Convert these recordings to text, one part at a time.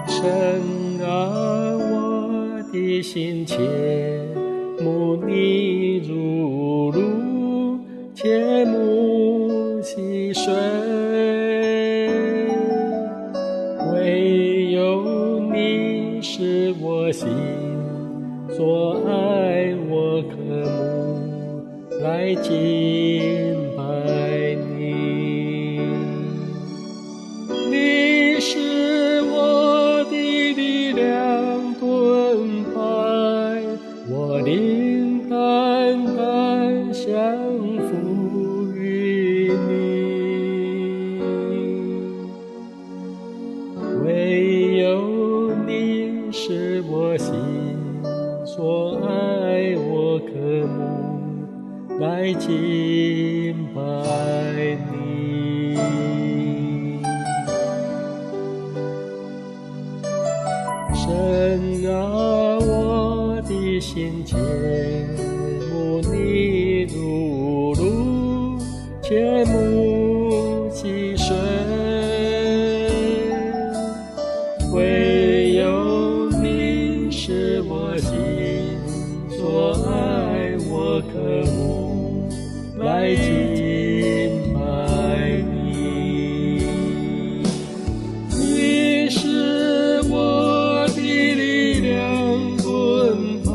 神啊，我的心切慕你如露，切慕溪水，唯有你是我心所爱，我渴慕来敬拜你。你是我的力量盾牌，我灵单单降服于你。唯有你是我心所爱，我渴慕来敬拜你。神啊，我的心切慕你如露，切慕溪水，唯有你是我心所爱，我渴慕来敬拜你。你是我的力量盾牌，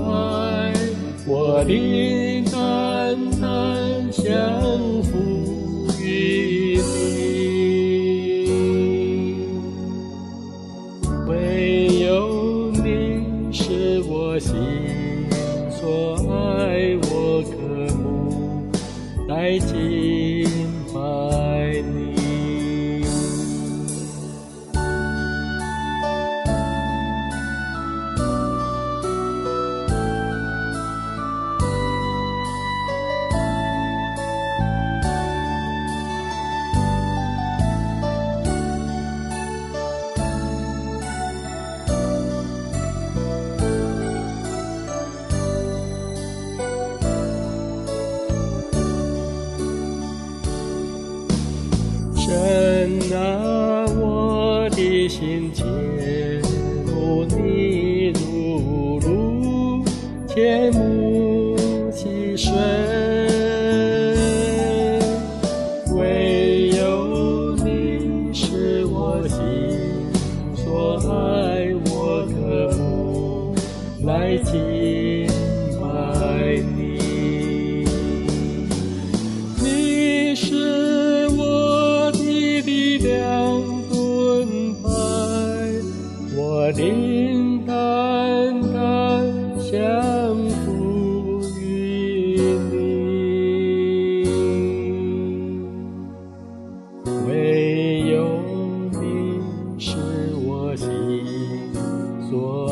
我灵单单降服于你。唯有你是我心所爱，我渴慕来敬拜你。神啊，我的心切慕你如露，切慕溪水，唯有你是我心所爱，我渴慕来敬拜你。你是我的力量盾牌，我灵单单降服于你。唯有你是我心所